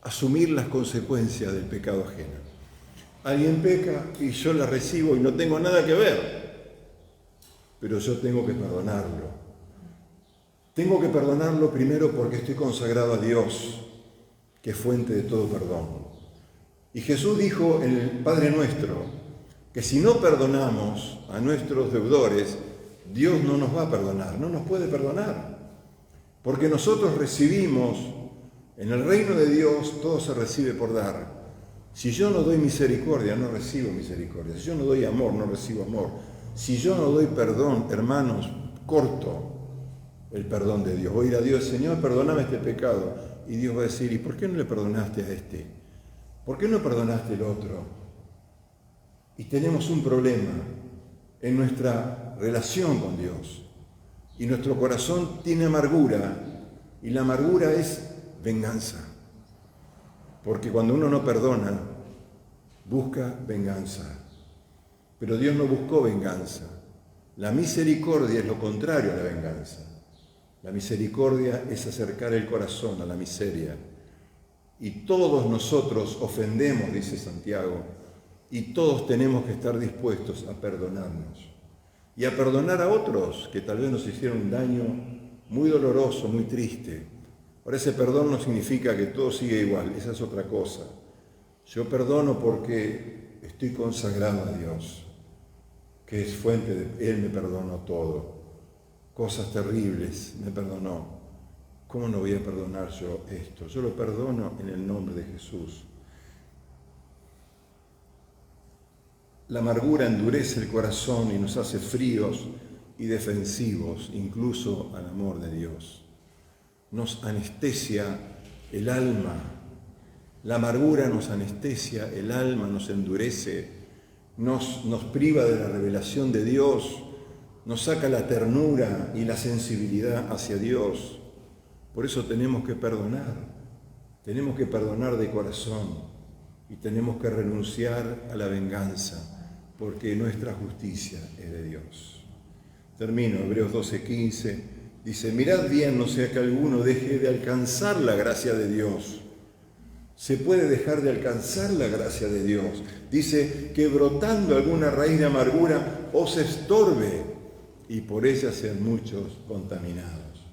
asumir las consecuencias del pecado ajeno. Alguien peca y yo la recibo y no tengo nada que ver, pero yo tengo que perdonarlo. Tengo que perdonarlo primero porque estoy consagrado a Dios, que es fuente de todo perdón. Y Jesús dijo en el Padre Nuestro que si no perdonamos a nuestros deudores, Dios no nos va a perdonar, no nos puede perdonar. Porque nosotros recibimos, en el reino de Dios todo se recibe por dar. Si yo no doy misericordia, no recibo misericordia. Si yo no doy amor, no recibo amor. Si yo no doy perdón, hermanos, corto el perdón de Dios. Voy a ir a Dios, Señor, perdóname este pecado. Y Dios va a decir, ¿y por qué no le perdonaste a este? ¿Por qué no perdonaste al otro? Y tenemos un problema en nuestra relación con Dios. Y nuestro corazón tiene amargura. Y la amargura es venganza. Porque cuando uno no perdona, busca venganza. Pero Dios no buscó venganza. La misericordia es lo contrario a la venganza. La misericordia es acercar el corazón a la miseria. Y todos nosotros ofendemos, dice Santiago, y todos tenemos que estar dispuestos a perdonarnos. Y a perdonar a otros que tal vez nos hicieron un daño muy doloroso, muy triste. Ahora, ese perdón no significa que todo sigue igual, esa es otra cosa. Yo perdono porque estoy consagrado a Dios, que es fuente de Él me perdonó todo. Cosas terribles me perdonó. ¿Cómo no voy a perdonar yo esto? Yo lo perdono en el nombre de Jesús. La amargura endurece el corazón y nos hace fríos y defensivos, incluso al amor de Dios. Nos anestesia el alma. La amargura nos anestesia el alma, nos endurece, nos priva de la revelación de Dios, nos saca la ternura y la sensibilidad hacia Dios. Por eso tenemos que perdonar de corazón y tenemos que renunciar a la venganza, porque nuestra justicia es de Dios. Termino, Hebreos 12:15. Dice, mirad bien, no sea que alguno deje de alcanzar la gracia de Dios. Se puede dejar de alcanzar la gracia de Dios. Dice, que brotando alguna raíz de amargura os estorbe y por ella sean muchos contaminados.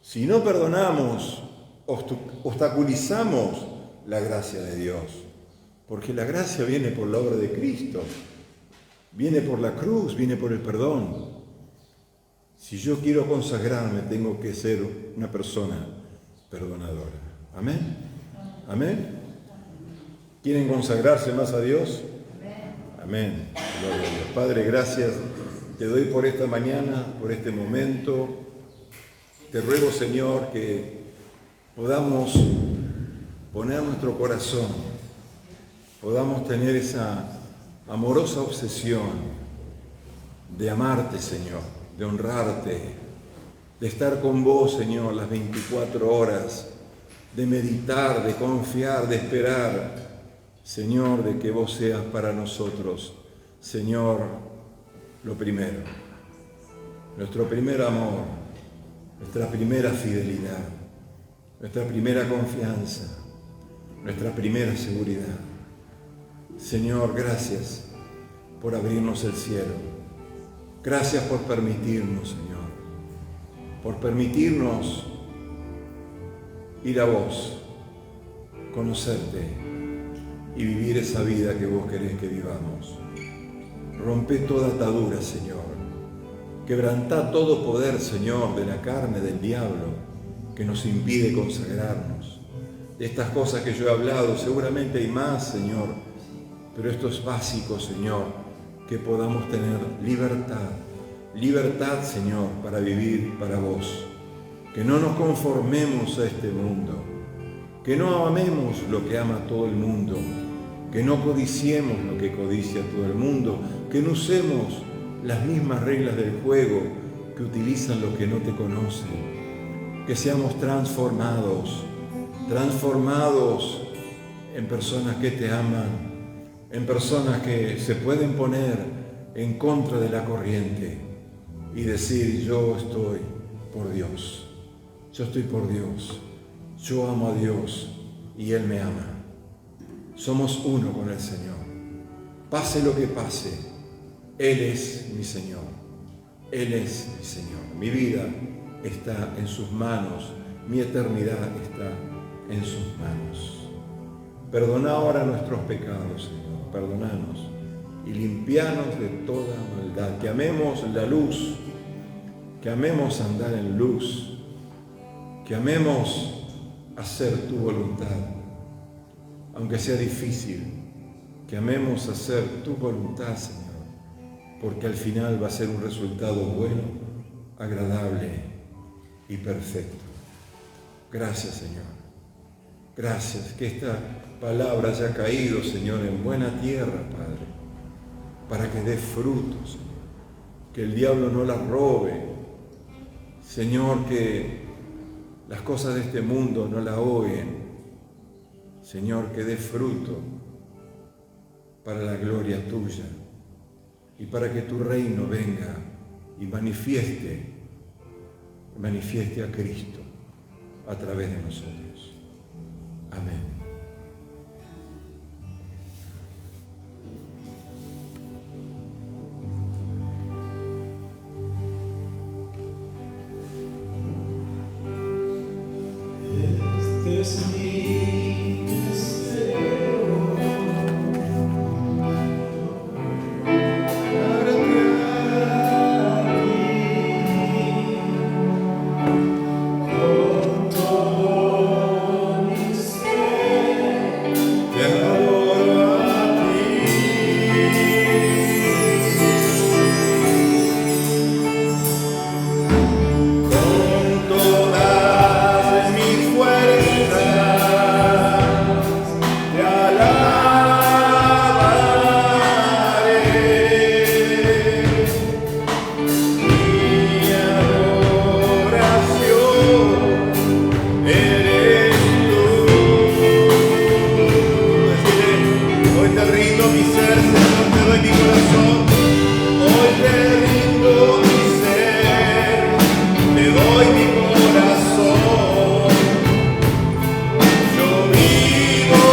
Si no perdonamos, obstaculizamos la gracia de Dios. Porque la gracia viene por la obra de Cristo, viene por la cruz, viene por el perdón. Si yo quiero consagrarme, tengo que ser una persona perdonadora. ¿Amén? ¿Amén? ¿Quieren consagrarse más a Dios? Amén. Gloria a Dios. Padre, gracias. Te doy por esta mañana, por este momento. Te ruego, Señor, que podamos poner nuestro corazón, podamos tener esa amorosa obsesión de amarte, Señor, de honrarte, de estar con vos, Señor, las 24 horas, de meditar, de confiar, de esperar, Señor, de que vos seas para nosotros, Señor, lo primero, nuestro primer amor, nuestra primera fidelidad, nuestra primera confianza, nuestra primera seguridad. Señor, gracias por abrirnos el cielo. Gracias por permitirnos, Señor, por permitirnos ir a vos, conocerte y vivir esa vida que vos querés que vivamos. Rompe toda atadura, Señor. Quebrantá todo poder, Señor, de la carne, del diablo, que nos impide consagrarnos. De estas cosas que yo he hablado, seguramente hay más, Señor, pero esto es básico, Señor, que podamos tener libertad, Señor, para vivir para vos. Que no nos conformemos a este mundo, que no amemos lo que ama todo el mundo, que no codiciemos lo que codicia todo el mundo, que no usemos las mismas reglas del juego que utilizan los que no te conocen, que seamos transformados en personas que te aman, en personas que se pueden poner en contra de la corriente y decir, yo estoy por Dios, yo estoy por Dios, yo amo a Dios y Él me ama. Somos uno con el Señor. Pase lo que pase, Él es mi Señor, Él es mi Señor. Mi vida está en sus manos, mi eternidad está en sus manos. Perdona ahora nuestros pecados, Señor, perdónanos y limpianos de toda maldad. Que amemos la luz, que amemos andar en luz, que amemos hacer tu voluntad, aunque sea difícil, que amemos hacer tu voluntad, Señor, porque al final va a ser un resultado bueno, agradable y perfecto. Gracias, Señor. Gracias, que esta palabra haya caído, Señor, en buena tierra, Padre, para que dé fruto, Señor. Que el diablo no la robe. Señor, que las cosas de este mundo no la ahoguen. Señor, que dé fruto para la gloria tuya y para que tu reino venga y manifieste a Cristo a través de nosotros. Amén. Este es mi deseo, con todo mi ser, Te adoro a ti, con todas mis fuerzas, te alabaré. Mi adoración eres tú. Decirle, hoy te rindo mi ser, Señor, te doy mi corazón. Hoy te rindo mi ser, te doy mi corazón. Yo vivo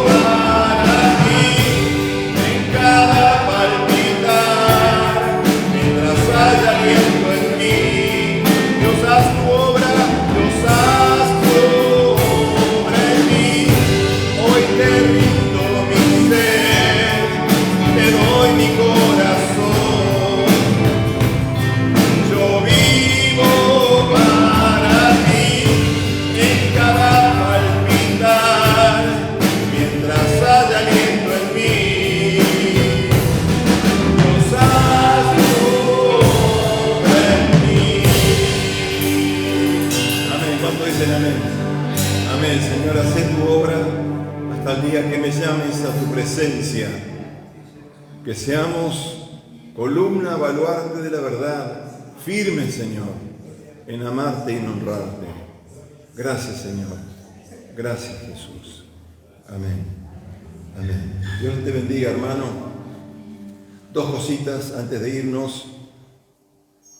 para ti en cada palpitar, mientras haya aliento en mí. Dios, haz tu obra, Dios, haz tu obra en mí. Hoy te rindo mi ser, te doy mi corazón. Yo vivo para ti en cada palpitar, mientras haya aliento en mí. Dios, haz tu obra en mí. Amén. ¿Cuánto dicen amén? Amén, Señor, haz tu obra hasta el día que me llames a tu presencia. Que seamos columna, baluarte de la verdad, firmes, Señor, en amarte y en honrarte. Gracias, Señor. Gracias, Jesús. Amén. Amén. Dios te bendiga, hermano. Dos cositas antes de irnos.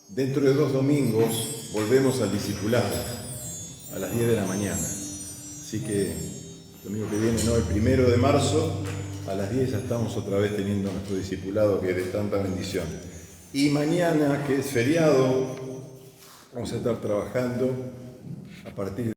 Dentro de 2 domingos volvemos al discipulado a las 10 de la mañana. Así que el domingo que viene, no, el 1 de marzo, a las 10 ya estamos otra vez teniendo nuestro discipulado, que es de tanta bendición. Y mañana, que es feriado, vamos a estar trabajando a partir de